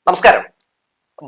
നമസ്കാരം.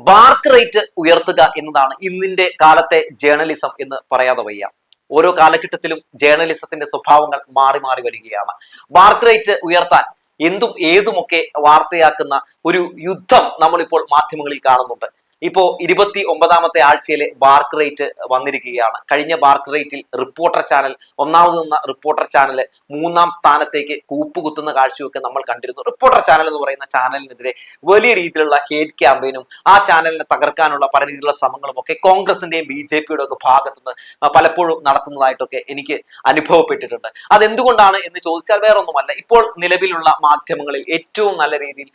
BARC rate ഉയർത്തുക എന്നതാണ് ഇന്നിന്റെ കാലത്തെ ജേർണലിസം എന്ന് പറയാതെ വയ്യ. ഓരോ കാലഘട്ടത്തിലും ജേർണലിസത്തിന്റെ സ്വഭാവങ്ങൾ മാറി മാറി വരികയാണ്. ബാർക്ക് റേറ്റ് ഉയർത്താൻ എന്തും ഏതുമൊക്കെ വാർത്തയാക്കുന്ന ഒരു യുദ്ധം നമ്മളിപ്പോൾ മാധ്യമങ്ങളിൽ കാണുന്നുണ്ട്. ഇപ്പോ 29ാമത്തെ ആഴ്ചയിലെ ബാർക്ക് റേറ്റ് വന്നിരിക്കുകയാണ്. കഴിഞ്ഞ ബാർക്ക് റേറ്റിൽ റിപ്പോർട്ടർ ചാനൽ, ഒന്നാമത് നിന്ന റിപ്പോർട്ടർ ചാനൽ 3ാം സ്ഥാനത്തേക്ക് കൂപ്പുകുത്തുന്ന കാഴ്ചയൊക്കെ നമ്മൾ കണ്ടിരുന്നു. റിപ്പോർട്ടർ ചാനൽ എന്ന് പറയുന്ന ചാനലിനെതിരെ വലിയ രീതിയിലുള്ള ഹേറ്റ് ക്യാമ്പയിനും ആ ചാനലിനെ തകർക്കാനുള്ള പല രീതിയിലുള്ള ശ്രമങ്ങളും ഒക്കെ കോൺഗ്രസിന്റെയും BJP-യുടെ ഒക്കെ ഭാഗത്തുനിന്ന് പലപ്പോഴും നടത്തുന്നതായിട്ടൊക്കെ എനിക്ക് അനുഭവപ്പെട്ടിട്ടുണ്ട്. അതെന്തുകൊണ്ടാണ് എന്ന് ചോദിച്ചാൽ വേറൊന്നുമല്ല, ഇപ്പോൾ നിലവിലുള്ള മാധ്യമങ്ങളിൽ ഏറ്റവും നല്ല രീതിയിൽ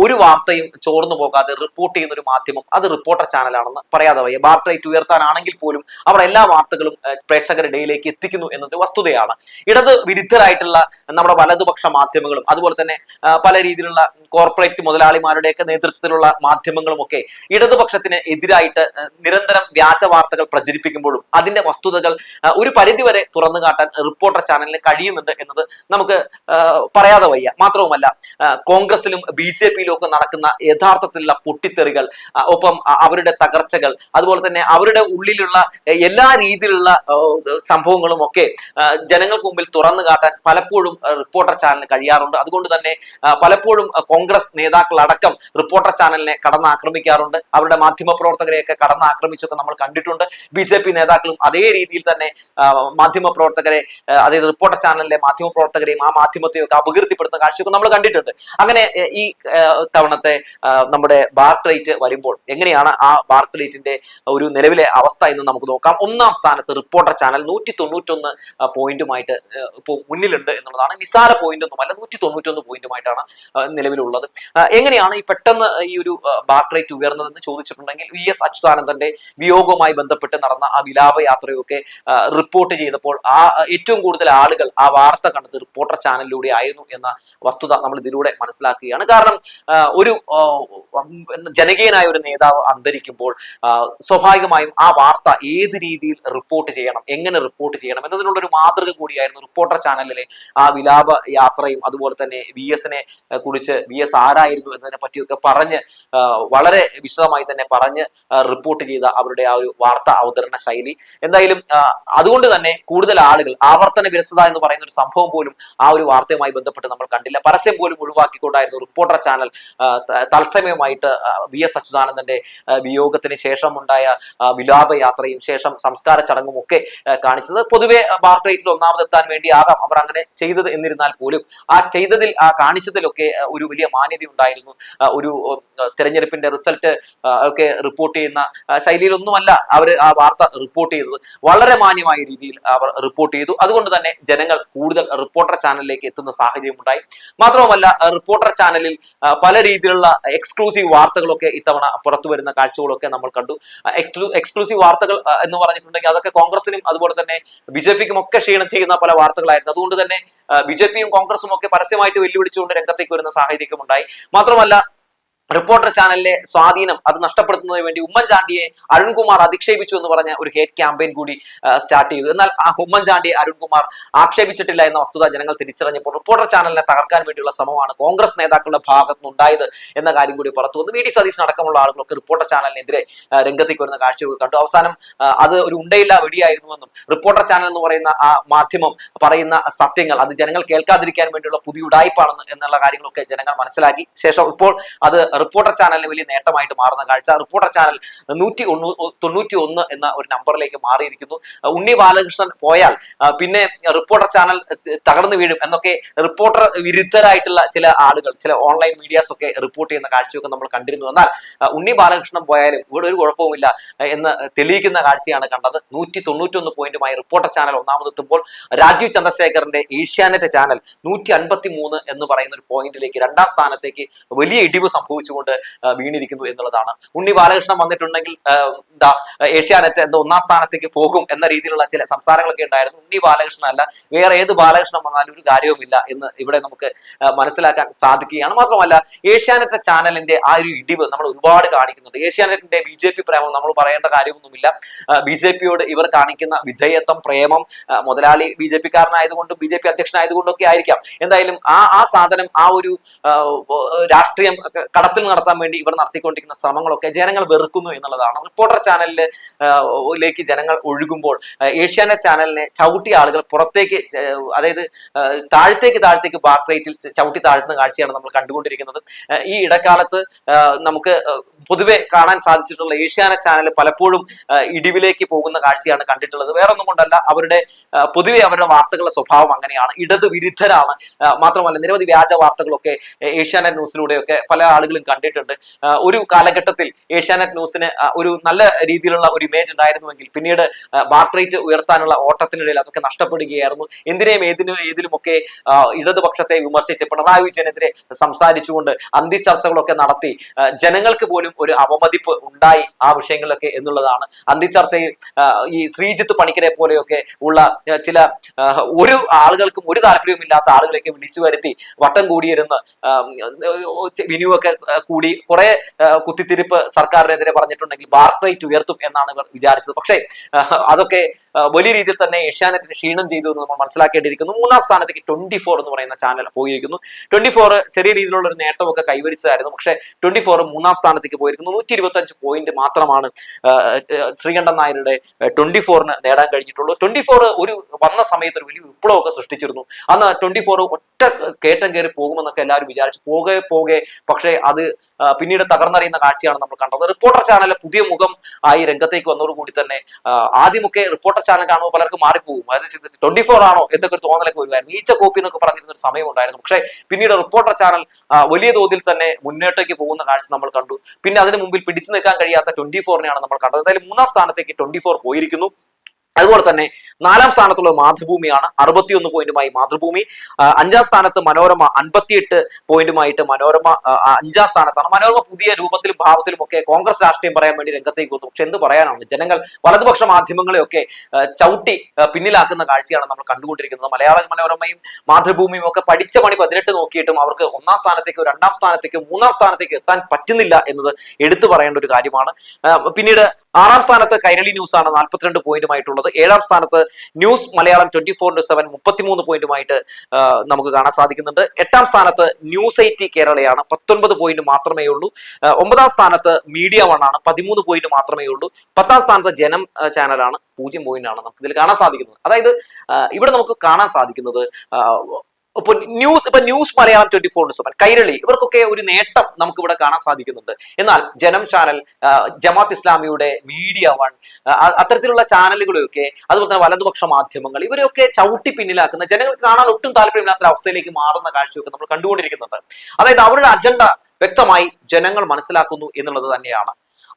ഒരു വാർത്തയും ചോർന്നു പോകാതെ റിപ്പോർട്ട് ചെയ്യുന്ന ഒരു മാധ്യമം അത് റിപ്പോർട്ടർ ചാനലാണെന്ന് പറയാതെ വയ്യ. ബാർക്ക് റേറ്റ് ഉയർത്താനാണെങ്കിൽ പോലും അവർ എല്ലാ വാർത്തകളും പ്രേക്ഷകരുടെ ഇടയിലേക്ക് എത്തിക്കുന്നു എന്നത് വസ്തുതയാണ്. ഇടത് വിരുദ്ധരായിട്ടുള്ള നമ്മുടെ വലതുപക്ഷ മാധ്യമങ്ങളും അതുപോലെ തന്നെ പല രീതിയിലുള്ള കോർപ്പറേറ്റ് മുതലാളിമാരുടെയൊക്കെ നേതൃത്വത്തിലുള്ള മാധ്യമങ്ങളും ഒക്കെ ഇടതുപക്ഷത്തിന് എതിരായിട്ട് നിരന്തരം വ്യാജ വാർത്തകൾ പ്രചരിപ്പിക്കുമ്പോഴും അതിന്റെ വസ്തുതകൾ ഒരു പരിധിവരെ തുറന്നു കാട്ടാൻ റിപ്പോർട്ടർ ചാനലിന് കഴിയുന്നുണ്ട് എന്നത് നമുക്ക് പറയാതെ വയ്യ. മാത്രവുമല്ല, കോൺഗ്രസിലും BJP-യിലും ഒക്കെ നടക്കുന്ന യഥാർത്ഥത്തിലുള്ള പൊട്ടിത്തെറികൾ, ഒപ്പം അവരുടെ തകർച്ചകൾ, അതുപോലെ തന്നെ അവരുടെ ഉള്ളിലുള്ള എല്ലാ രീതിയിലുള്ള സംഭവങ്ങളും ഒക്കെ ജനങ്ങൾക്ക് മുമ്പിൽ തുറന്നു കാട്ടാൻ പലപ്പോഴും റിപ്പോർട്ടർ ചാനലിന് കഴിയാറുണ്ട്. അതുകൊണ്ട് തന്നെ പലപ്പോഴും കോൺഗ്രസ് നേതാക്കൾ അടക്കം റിപ്പോർട്ടർ ചാനലിനെ കടന്നാക്രമിക്കാറുണ്ട്. അവരുടെ മാധ്യമ പ്രവർത്തകരെയൊക്കെ കടന്നാക്രമിച്ചൊക്കെ നമ്മൾ കണ്ടിട്ടുണ്ട്. BJP നേതാക്കളും അതേ രീതിയിൽ തന്നെ മാധ്യമ പ്രവർത്തകരെ, അതായത് റിപ്പോർട്ടർ ചാനലിലെ മാധ്യമ പ്രവർത്തകരെയും ആ മാധ്യമത്തെയും ഒക്കെ അപകീർത്തിപ്പെടുത്തുന്ന കാഴ്ചയൊക്കെ നമ്മൾ കണ്ടിട്ടുണ്ട്. അങ്ങനെ ഈ തവണത്തെ നമ്മുടെ ബാർക്ക് റേറ്റ് വരുമ്പോൾ എങ്ങനെയാണ് ആ ബാർക്ക് റേറ്റിന്റെ ഒരു നിലവിലെ അവസ്ഥ എന്ന് നമുക്ക് നോക്കാം. 1ാം സ്ഥാനത്ത് റിപ്പോർട്ടർ ചാനൽ 191 പോയിന്റുമായിട്ട് ഇപ്പോൾ മുന്നിലുണ്ട് എന്നുള്ളതാണ്. നിസാര പോയിന്റ് ഒന്നുമല്ല, 191 പോയിന്റുമായിട്ടാണ് നിലവിലുള്ളത്. എങ്ങനെയാണ് ഈ പെട്ടെന്ന് ഈ ഒരു ബാർക്ക് റേറ്റ് ഉയർന്നതെന്ന് ചോദിച്ചിട്ടുണ്ടെങ്കിൽ, VS അച്യുതാനന്ദന്റെ വിയോഗവുമായി ബന്ധപ്പെട്ട് നടന്ന ആ വിലാപയാത്രയൊക്കെ റിപ്പോർട്ട് ചെയ്തപ്പോൾ ഏറ്റവും കൂടുതൽ ആളുകൾ ആ വാർത്ത കണ്ടത് റിപ്പോർട്ടർ ചാനലിലൂടെ ആയിരുന്നു എന്ന വസ്തുത നമ്മൾ ഇതിലൂടെ മനസ്സിലാക്കുകയാണ്. കാരണം ഒരു ജനകീയനായ ഒരു നേതാവ് അന്തരിക്കുമ്പോൾ സ്വാഭാവികമായും ആ വാർത്ത ഏത് രീതിയിൽ റിപ്പോർട്ട് ചെയ്യണം, എങ്ങനെ റിപ്പോർട്ട് ചെയ്യണം എന്നതിനുള്ള ഒരു മാതൃക കൂടിയായിരുന്നു റിപ്പോർട്ടർ ചാനലിലെ ആ വിലാപ യാത്രയും. അതുപോലെ തന്നെ VS-നെ കുറിച്ച് VS ആരായിരുന്നു എന്നതിനെ പറ്റിയൊക്കെ പറഞ്ഞ് വളരെ വിശദമായി തന്നെ പറഞ്ഞ് റിപ്പോർട്ട് ചെയ്ത അവരുടെ ആ ഒരു വാർത്താ അവതരണ ശൈലി. എന്തായാലും അതുകൊണ്ട് തന്നെ കൂടുതൽ ആളുകൾ ആവർത്തന വിരസത എന്ന് പറയുന്ന ഒരു സംഭവം പോലും ആ ഒരു വാർത്തയുമായി ബന്ധപ്പെട്ട് നമ്മൾ കണ്ടില്ല. പരസ്യം പോലും ഒഴിവാക്കിക്കൊണ്ടായിരുന്നു റിപ്പോർട്ടർ ചാനൽ തത്സമയമായിട്ട് VS അച്യുതാനന്ദന്റെ വിയോഗത്തിന് ശേഷമുണ്ടായ വിലാപയാത്രയും ശേഷം സംസ്കാര ചടങ്ങും ഒക്കെ കാണിച്ചത്. പൊതുവെ ബാർക്ക് റേറ്റിൽ ഒന്നാമതെത്താൻ വേണ്ടി ആകാം അവർ അങ്ങനെ ചെയ്തത്. എന്നിരുന്നാൽ പോലും ആ ചെയ്തതിൽ, ആ കാണിച്ചതിലൊക്കെ ഒരു വലിയ മാന്യത ഉണ്ടായിരുന്നു. ഒരു തെരഞ്ഞെടുപ്പിന്റെ റിസൾട്ട് ഒക്കെ റിപ്പോർട്ട് ചെയ്യുന്ന ശൈലിയിലൊന്നുമല്ല അവർ ആ വാർത്ത റിപ്പോർട്ട് ചെയ്തത്. വളരെ മാന്യമായ രീതിയിൽ അവർ റിപ്പോർട്ട് ചെയ്തു. അതുകൊണ്ട് തന്നെ ജനങ്ങൾ കൂടുതൽ റിപ്പോർട്ടർ ചാനലിലേക്ക് എത്തുന്ന സാഹചര്യം ഉണ്ടായി. മാത്രവുമല്ല, റിപ്പോർട്ടർ ചാനലിൽ പല രീതിയിലുള്ള എക്സ്ക്ലൂസീവ് വാർത്തകളൊക്കെ ഇത്തവണ പുറത്തു വരുന്ന കാഴ്ചകളൊക്കെ നമ്മൾ കണ്ടു. എക്സ്ക്ലൂസീവ് വാർത്തകൾ എന്ന് പറഞ്ഞിട്ടുണ്ടെങ്കിൽ അതൊക്കെ കോൺഗ്രസിനും അതുപോലെ തന്നെ BJP-ക്കും ഒക്കെ ക്ഷീണം ചെയ്യുന്ന പല വാർത്തകളായിരുന്നു. അതുകൊണ്ട് തന്നെ BJP-യും കോൺഗ്രസും ഒക്കെ പരസ്യമായിട്ട് വെല്ലുവിളിച്ചുകൊണ്ട് രംഗത്തേക്ക് വരുന്ന സാഹചര്യം ഉണ്ടായി. മാത്രമല്ല, റിപ്പോർട്ടർ ചാനലിലെ സ്വാധീനം അത് നഷ്ടപ്പെടുത്തുന്നതിന് വേണ്ടി ഉമ്മൻചാണ്ടിയെ അരുൺകുമാർ അധിക്ഷേപിച്ചു എന്ന് പറഞ്ഞ ഒരു ഹേറ്റ് ക്യാമ്പയിൻ കൂടി സ്റ്റാർട്ട് ചെയ്തു. എന്നാൽ ആ ഉമ്മൻചാണ്ടിയെ അരുൺകുമാർ ആക്ഷേപിച്ചിട്ടില്ല എന്ന വസ്തുത ജനങ്ങൾ തിരിച്ചറിഞ്ഞപ്പോൾ റിപ്പോർട്ടർ ചാനലിനെ തകർക്കാൻ വേണ്ടിയുള്ള ശ്രമമാണ് കോൺഗ്രസ് നേതാക്കളുടെ ഭാഗത്തുനിന്ന് ഉണ്ടായത് എന്ന കാര്യം കൂടി പുറത്തു വന്നു. VD സതീശൻ അടക്കമുള്ള ആളുകളൊക്കെ റിപ്പോർട്ടർ ചാനലിനെതിരെ രംഗത്തേക്ക് വരുന്ന കാഴ്ചകൾ കണ്ടു. അവസാനം അത് ഒരു ഉണ്ടയില്ല വെടിയായിരുന്നുവെന്നും റിപ്പോർട്ടർ ചാനൽ എന്ന് പറയുന്ന ആ മാധ്യമം പറയുന്ന സത്യങ്ങൾ അത് ജനങ്ങൾ കേൾക്കാതിരിക്കാൻ വേണ്ടിയുള്ള പുതിയ ഉടായ്പാണെന്ന് എന്നുള്ള കാര്യങ്ങളൊക്കെ ജനങ്ങൾ മനസ്സിലാക്കി. ശേഷം ഇപ്പോൾ അത് റിപ്പോർട്ടർ ചാനലിന് വലിയ നേട്ടമായിട്ട് മാറുന്ന കാഴ്ച. റിപ്പോർട്ടർ ചാനൽ 191 എന്ന ഒരു നമ്പറിലേക്ക് മാറിയിരിക്കുന്നു. ഉണ്ണി ബാലകൃഷ്ണൻ പോയാൽ പിന്നെ റിപ്പോർട്ടർ ചാനൽ തകർന്നു വീഴും എന്നൊക്കെ റിപ്പോർട്ടർ വിരുദ്ധരായിട്ടുള്ള ചില ആളുകൾ, ചില ഓൺലൈൻ മീഡിയാസ് ഒക്കെ റിപ്പോർട്ട് ചെയ്യുന്ന കാഴ്ചയൊക്കെ നമ്മൾ കണ്ടിരുന്നു. എന്നാൽ ഉണ്ണി ബാലകൃഷ്ണൻ പോയാലും ഇവിടെ ഒരു കുഴപ്പവുമില്ല എന്ന് തെളിയിക്കുന്ന കാഴ്ചയാണ് കണ്ടത്. 191 പോയിന്റുമായി റിപ്പോർട്ടർ ചാനൽ ഒന്നാമതെത്തുമ്പോൾ രാജീവ് ചന്ദ്രശേഖറിന്റെ ഏഷ്യാനെറ്റ് ചാനൽ 153 എന്ന് പറയുന്ന ഒരു പോയിന്റിലേക്ക് 2ാം സ്ഥാനത്തേക്ക് വലിയ ഇടിവ് സംഭവിച്ചുകൊണ്ട് വീണിരിക്കുന്നു എന്നുള്ളതാണ്. ഉണ്ണി ബാലകൃഷ്ണൻ വന്നിട്ടുണ്ടെങ്കിൽ ഏഷ്യാനെറ്റ് എന്തോ 1ാം സ്ഥാനത്തേക്ക് പോകും എന്ന രീതിയിലുള്ള ചില സംസാരങ്ങളൊക്കെ ഉണ്ടായിരുന്നു. ഉണ്ണി ബാലകൃഷ്ണൻ അല്ല, വേറെ ഏത് ബാലകൃഷ്ണൻ വന്നാലും ഒരു കാര്യവുമില്ല എന്ന് ഇവിടെ നമുക്ക് മനസ്സിലാക്കാൻ സാധിക്കുകയാണ്. മാത്രമല്ല, ഏഷ്യാനെറ്റ് ചാനലിന്റെ ആ ഒരു ഇടിവ് നമ്മൾ ഒരുപാട് കാണിക്കുന്നുണ്ട്. ഏഷ്യാനെറ്റിന്റെ BJP പ്രേമം നമ്മൾ പറയേണ്ട കാര്യമൊന്നുമില്ല. BJP-യോട് ഇവർ കാണിക്കുന്ന വിധേയത്വം, പ്രേമം, മുതലാളി BJP-കാരനായതുകൊണ്ടും BJP അധ്യക്ഷനായതുകൊണ്ടൊക്കെ ആയിരിക്കാം. എന്തായാലും ആ സാധനം, ആ ഒരു രാഷ്ട്രീയം കടത്തിൽ നടത്താൻ വേണ്ടി ഇവർ നടത്തിക്കൊണ്ടിരിക്കുന്ന ശ്രമങ്ങളൊക്കെ ജനങ്ങൾ വെറുക്കുന്നു എന്നുള്ളതാണ്. റിപ്പോർട്ടർ ചാനലിലേക്ക് ജനങ്ങൾ ഒഴുകുമ്പോൾ ഏഷ്യാനെറ്റ് ചാനലിനെ ചവിട്ടിയ ആളുകൾ പുറത്തേക്ക്, അതായത് താഴത്തേക്ക് ബാക്ക് റേറ്റിൽ ചവിട്ടി താഴ്ത്തുന്ന കാഴ്ചയാണ് നമ്മൾ കണ്ടുകൊണ്ടിരിക്കുന്നത്. ഈ ഇടക്കാലത്ത് നമുക്ക് പൊതുവെ കാണാൻ സാധിച്ചിട്ടുള്ള ഏഷ്യാനെറ്റ് ചാനൽ പലപ്പോഴും ഇടിവിലേക്ക് പോകുന്ന കാഴ്ചയാണ് കണ്ടിട്ടുള്ളത്. വേറൊന്നും കൊണ്ടല്ല, പൊതുവെ അവരുടെ വാർത്തകളുടെ സ്വഭാവം അങ്ങനെയാണ്, ഇടത് വിരുദ്ധരാണ്. മാത്രമല്ല നിരവധി വ്യാജ വാർത്തകളൊക്കെ ഏഷ്യാനെറ്റ് ന്യൂസിലൂടെയൊക്കെ പല ആളുകളും കണ്ടിട്ടുണ്ട്. ഒരു കാലഘട്ടത്തിൽ ഏഷ്യാനെറ്റ് ന്യൂസിന് ഒരു നല്ല രീതിയിലുള്ള ഒരു ഇമേജ് ഉണ്ടായിരുന്നുവെങ്കിൽ പിന്നീട് ബാർക്ക് റേറ്റ് ഉയർത്താനുള്ള ഓട്ടത്തിനിടയിൽ അതൊക്കെ നഷ്ടപ്പെടുകയായിരുന്നു. എന്തിനേയും ഏതിലുമൊക്കെ ഇടതുപക്ഷത്തെ വിമർശിച്ച് പിണറായി വിജയനെതിരെ സംസാരിച്ചുകൊണ്ട് അന്തിച്ചർച്ചകളൊക്കെ നടത്തി ജനങ്ങൾക്ക് പോലും ഒരു അവമതിപ്പ് ഉണ്ടായി ആ വിഷയങ്ങളിലൊക്കെ എന്നുള്ളതാണ്. അന്തിച്ചർച്ചയിൽ ഈ ശ്രീജിത്ത് പണിക്കരെ പോലെയൊക്കെ ഉള്ള ചില ഒരു ആളുകൾക്കും ഒരു താല്പര്യവുമില്ലാത്ത ആളുകളെയൊക്കെ വിളിച്ചു വരുത്തി വട്ടം കൂടിയിരുന്ന് വിനുവൊക്കെ കൂടി കുറെ കുത്തിത്തിരിപ്പ് സർക്കാരിനെതിരെ പറഞ്ഞിട്ടുണ്ടെങ്കിൽ ബാർക്ക് റേറ്റ് ഉയർത്തും എന്നാണ് ഇവർ വിചാരിച്ചത്. പക്ഷേ അതൊക്കെ വലിയ രീതിയിൽ തന്നെ ഏഷ്യാനെറ്റിന് ക്ഷീണം ചെയ്തു എന്ന് നമ്മൾ മനസ്സിലാക്കേണ്ടിയിരിക്കുന്നു. 3-ാം സ്ഥാനത്തേക്ക് 24 എന്ന് പറയുന്ന ചാനൽ പോയിരിക്കുന്നു. 24 ചെറിയ രീതിയിലുള്ള ഒരു നേട്ടമൊക്കെ കൈവരിച്ചതായിരുന്നു. പക്ഷേ 24 3-ാം സ്ഥാനത്തേക്ക് പോയിരിക്കുന്നു. 125 പോയിന്റ് മാത്രമാണ് ശ്രീകണ്ഠൻ നായരുടെ 24-ന് നേടാൻ കഴിഞ്ഞിട്ടുള്ളൂ. 24 ഒരു വന്ന സമയത്ത് ഒരു വലിയ വിപ്ലവമൊക്കെ സൃഷ്ടിച്ചിരുന്നു. അന്ന് 24 ഒറ്റ കയറ്റം കയറി പോകുമെന്നൊക്കെ എല്ലാവരും വിചാരിച്ചു. പോകെ പക്ഷേ അത് പിന്നീട് തകർന്നറിയുന്ന കാഴ്ചയാണ് നമ്മൾ കണ്ടത്. റിപ്പോർട്ടർ ചാനൽ പുതിയ മുഖം ആയി രംഗത്തേക്ക് വന്നതോടുകൂടി തന്നെ ആദ്യമൊക്കെ റിപ്പോർട്ടർ ചാനൽ കാണുമ്പോൾ പലർക്കും മാറിപ്പോകും, അതായത് 24 ആണോ എന്നൊക്കെ ഒരു തോന്നലൊക്കെ വരുമായിരുന്നു. ഈച്ച കോപ്പി എന്നൊക്കെ പറഞ്ഞിരുന്ന ഒരു സമയം ഉണ്ടായിരുന്നു. പക്ഷേ പിന്നീട് റിപ്പോർട്ടർ ചാനൽ വലിയ തോതിൽ തന്നെ മുന്നോട്ടേക്ക് പോകുന്ന കാഴ്ച നമ്മൾ കണ്ടു. പിന്നെ അതിന് മുമ്പിൽ പിടിച്ചു നിൽക്കാൻ കഴിയാത്ത 24-നെയാണ് നമ്മൾ കണ്ടത്. എന്തായാലും 3-ാം സ്ഥാനത്തേക്ക് 24 പോയിരിക്കുന്നു. അതുപോലെ തന്നെ 4-ാം സ്ഥാനത്തുള്ള മാതൃഭൂമിയാണ്, 61 പോയിന്റുമായി മാതൃഭൂമി. 5-ാം സ്ഥാനത്ത് മനോരമ 58 പോയിന്റുമായിട്ട് മനോരമ 5-ാം സ്ഥാനത്താണ്. മനോരമ പുതിയ രൂപത്തിലും ഭാവത്തിലും ഒക്കെ കോൺഗ്രസ് രാഷ്ട്രീയം പറയാൻ വേണ്ടി രംഗത്തേക്ക് വന്നു. പക്ഷെ എന്ത് പറയാനാണ്, ജനങ്ങൾ വലതുപക്ഷ മാധ്യമങ്ങളെയൊക്കെ ചവിട്ടി പിന്നിലാക്കുന്ന കാഴ്ചയാണ് നമ്മൾ കണ്ടുകൊണ്ടിരിക്കുന്നത്. മലയാള മനോരമയും മാതൃഭൂമിയും ഒക്കെ പഠിച്ച പണി 18 നോക്കിയിട്ടും അവർക്ക് 1-ാം സ്ഥാനത്തേക്കോ 2-ാം സ്ഥാനത്തേക്കോ 3-ാം സ്ഥാനത്തേക്ക് എത്താൻ പറ്റുന്നില്ല എന്നത് എടുത്തു പറയേണ്ട ഒരു കാര്യമാണ്. പിന്നീട് 6-ാം സ്ഥാനത്ത് കൈരളി ന്യൂസ് ആണ് 42 പോയിന്റുമായിട്ടുള്ളത്. 7-ാം സ്ഥാനത്ത് ന്യൂസ് മലയാളം 24/7 33 പോയിന്റുമായിട്ട് നമുക്ക് കാണാൻ സാധിക്കുന്നുണ്ട്. 8-ാം സ്ഥാനത്ത് ന്യൂസ് 80 കേരളയാണ്, 19 പോയിന്റ് മാത്രമേ ഉള്ളൂ. 9-ാം സ്ഥാനത്ത് മീഡിയ 1 ആണ്, 13 പോയിന്റ് മാത്രമേ ഉള്ളൂ. 10-ാം സ്ഥാനത്ത് ജനം ചാനലാണ്, 0 പോയിന്റ് ആണ് നമുക്ക് ഇതിൽ കാണാൻ സാധിക്കുന്നത്. അതായത് ഇവിടെ നമുക്ക് കാണാൻ സാധിക്കുന്നത് ഇപ്പൊ ന്യൂസ് മലയാളം 24/7 കൈരളി ഇവർക്കൊക്കെ ഒരു നേട്ടം നമുക്ക് ഇവിടെ കാണാൻ സാധിക്കുന്നുണ്ട്. എന്നാൽ ജനം ചാനൽ, ജമാഅത്ത് ഇസ്ലാമിയുടെ മീഡിയ 1 അത്തരത്തിലുള്ള ചാനലുകളെയൊക്കെ, അതുപോലെ തന്നെ വലതുപക്ഷ മാധ്യമങ്ങൾ ഇവരെയൊക്കെ ചവിട്ടി പിന്നിലാക്കുന്ന, ജനങ്ങൾക്ക് കാണാൻ ഒട്ടും താല്പര്യമില്ലാത്ത അവസ്ഥയിലേക്ക് മാറുന്ന കാഴ്ചയൊക്കെ നമ്മൾ കണ്ടുകൊണ്ടിരിക്കുന്നുണ്ട്. അതായത് അവരുടെ അജണ്ട വ്യക്തമായി ജനങ്ങൾ മനസ്സിലാക്കുന്നു എന്നുള്ളത് തന്നെയാണ്.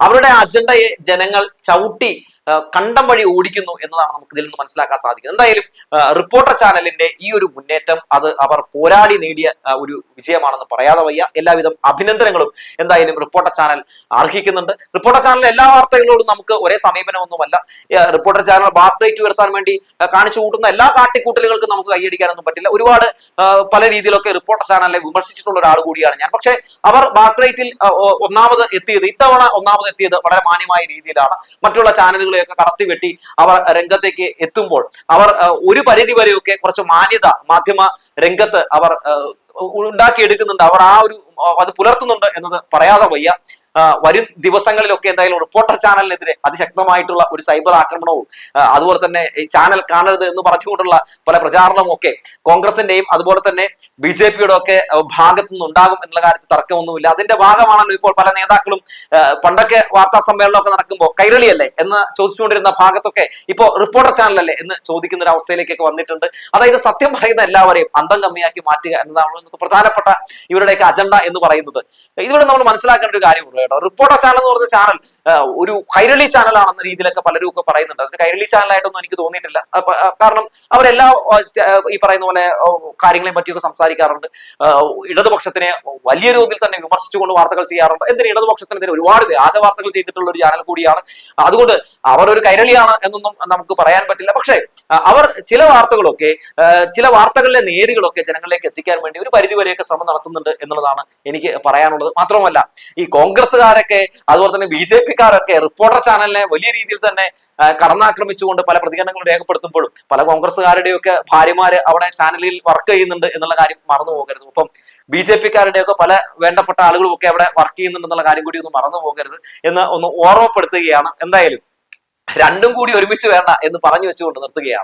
അവരുടെ അജണ്ടയെ ജനങ്ങൾ ചവിട്ടി കണ്ടം വഴി ഓടിക്കുന്നു എന്നതാണ് നമുക്ക് ഇതിൽ നിന്ന് മനസ്സിലാക്കാൻ സാധിക്കുന്നത്. എന്തായാലും റിപ്പോർട്ടർ ചാനലിന്റെ ഈ ഒരു മുന്നേറ്റം അത് അവർ പോരാടി നേടിയ ഒരു വിജയമാണെന്ന് പറയാതെ വയ്യ. എല്ലാവിധം അഭിനന്ദനങ്ങളും എന്തായാലും റിപ്പോർട്ടർ ചാനൽ അർഹിക്കുന്നുണ്ട്. റിപ്പോർട്ടർ ചാനലിലെ എല്ലാ വാർത്തകളോടും നമുക്ക് ഒരേ സമീപനമൊന്നുമല്ല. റിപ്പോർട്ടർ ചാനൽ ബാർക്ക് റേറ്റ് ഉയർത്താൻ വേണ്ടി കാണിച്ചു കൂട്ടുന്ന എല്ലാ കാട്ടിക്കൂട്ടലുകൾക്കും നമുക്ക് കൈയടിക്കാനൊന്നും പറ്റില്ല. ഒരുപാട് പല രീതിയിലൊക്കെ റിപ്പോർട്ടർ ചാനലിനെ വിമർശിച്ചിട്ടുള്ള ഒരാൾ കൂടിയാണ് ഞാൻ. പക്ഷേ അവർ ബാർക്ക് റേറ്റിൽ ഇത്തവണ ഒന്നാമത് എത്തിയത് വളരെ മാന്യമായ രീതിയിലാണ്. മറ്റുള്ള ചാനലുകൾ കടത്തിവെട്ടി അവർ രംഗത്തേക്ക് എത്തുമ്പോൾ അവർ ഒരു പരിധി വരെയൊക്കെ കുറച്ച് മാന്യത മാധ്യമ രംഗത്ത് അവർ ഉണ്ടാക്കിയെടുക്കുന്നുണ്ട്. അവർ അത് പുലർത്തുന്നുണ്ട് എന്നത് പറയാതെ വയ്യ. വരും ദിവസങ്ങളിലൊക്കെ എന്തായാലും റിപ്പോർട്ടർ ചാനലിനെതിരെ അതിശക്തമായിട്ടുള്ള ഒരു സൈബർ ആക്രമണവും അതുപോലെ തന്നെ ഈ ചാനൽ കാണരുത് എന്ന് പറഞ്ഞുകൊണ്ടുള്ള പല പ്രചാരണവും ഒക്കെ കോൺഗ്രസിന്റെയും അതുപോലെ തന്നെ BJP-യുടെ ഒക്കെ ഭാഗത്തു നിന്നുണ്ടാകും എന്നുള്ള കാര്യത്തിൽ തർക്കമൊന്നുമില്ല. അതിന്റെ ഭാഗമാണല്ലോ ഇപ്പോൾ പല നേതാക്കളും പണ്ടൊക്കെ വാർത്താ സമ്മേളനമൊക്കെ നടക്കുമ്പോൾ കൈരളിയല്ലേ എന്ന് ചോദിച്ചുകൊണ്ടിരുന്ന ഭാഗത്തൊക്കെ ഇപ്പോ റിപ്പോർട്ടർ ചാനലല്ലേ എന്ന് ചോദിക്കുന്ന ഒരു അവസ്ഥയിലേക്കൊക്കെ വന്നിട്ടുണ്ട്. അതായത് സത്യം പറയുന്ന എല്ലാവരെയും അന്തം കമ്മിയാക്കി മാറ്റുക എന്നതാണ് പ്രധാനപ്പെട്ട ഇവരുടെയൊക്കെ അജണ്ട എന്ന് പറയുന്നത്. ഇതിവിടെ നമ്മൾ മനസ്സിലാക്കേണ്ട ഒരു കാര്യമുണ്ട്. റിപ്പോർട്ടർ ചാനൽ എന്ന് പറഞ്ഞ ചാനൽ ഒരു കൈരളി ചാനലാണെന്ന രീതിയിലൊക്കെ പലരും ഒക്കെ പറയുന്നുണ്ട്. അത് കൈരളി ചാനലായിട്ടൊന്നും എനിക്ക് തോന്നിയിട്ടില്ല. കാരണം അവരെല്ലാ ഈ പറയുന്ന പോലെ കാര്യങ്ങളെയും പറ്റിയൊക്കെ സംസാരിക്കാറുണ്ട്. ഇടതുപക്ഷത്തിനെ വലിയ തോതിൽ തന്നെ വിമർശിച്ചുകൊണ്ട് വാർത്തകൾ ചെയ്യാറുണ്ട്. എന്തിന് ഇടതുപക്ഷത്തിനെതിരെ ഒരുപാട് വ്യാജ വാർത്തകൾ ചെയ്തിട്ടുള്ള ഒരു ചാനൽ കൂടിയാണ്. അതുകൊണ്ട് അവർ ഒരു കൈരളിയാണ് എന്നൊന്നും നമുക്ക് പറയാൻ പറ്റില്ല. പക്ഷേ അവർ ചില വാർത്തകളിലെ നേരുകളൊക്കെ ജനങ്ങളിലേക്ക് എത്തിക്കാൻ വേണ്ടി ഒരു പരിധിവരെയൊക്കെ ശ്രമം നടത്തുന്നുണ്ട് എന്നുള്ളതാണ് എനിക്ക് പറയാനുള്ളത്. മാത്രമല്ല ഈ കോൺഗ്രസ്സുകാരൊക്കെ അതുപോലെ തന്നെ BJP-ക്കാരൊക്കെ റിപ്പോർട്ടർ ചാനലിനെ വലിയ രീതിയിൽ തന്നെ കടന്നാക്രമിച്ചുകൊണ്ട് പല പ്രതികരണങ്ങളും രേഖപ്പെടുത്തുമ്പോഴും പല കോൺഗ്രസ്സുകാരുടെയൊക്കെ ഭാര്യമാര് അവിടെ ചാനലിൽ വർക്ക് ചെയ്യുന്നുണ്ട് എന്നുള്ള കാര്യം മറന്നു പോകരുത്. അപ്പം BJP-ക്കാരുടെ ഒക്കെ പല വേണ്ടപ്പെട്ട ആളുകളും ഒക്കെ അവിടെ വർക്ക് ചെയ്യുന്നുണ്ടെന്നുള്ള കാര്യം കൂടി ഒന്ന് മറന്നു പോകരുത് എന്ന് ഒന്ന് ഓർമ്മപ്പെടുത്തുകയാണ്. എന്തായാലും രണ്ടും കൂടി ഒരുമിച്ച് വേണ്ട എന്ന് പറഞ്ഞു വെച്ചുകൊണ്ട് നിർത്തുകയാണ്.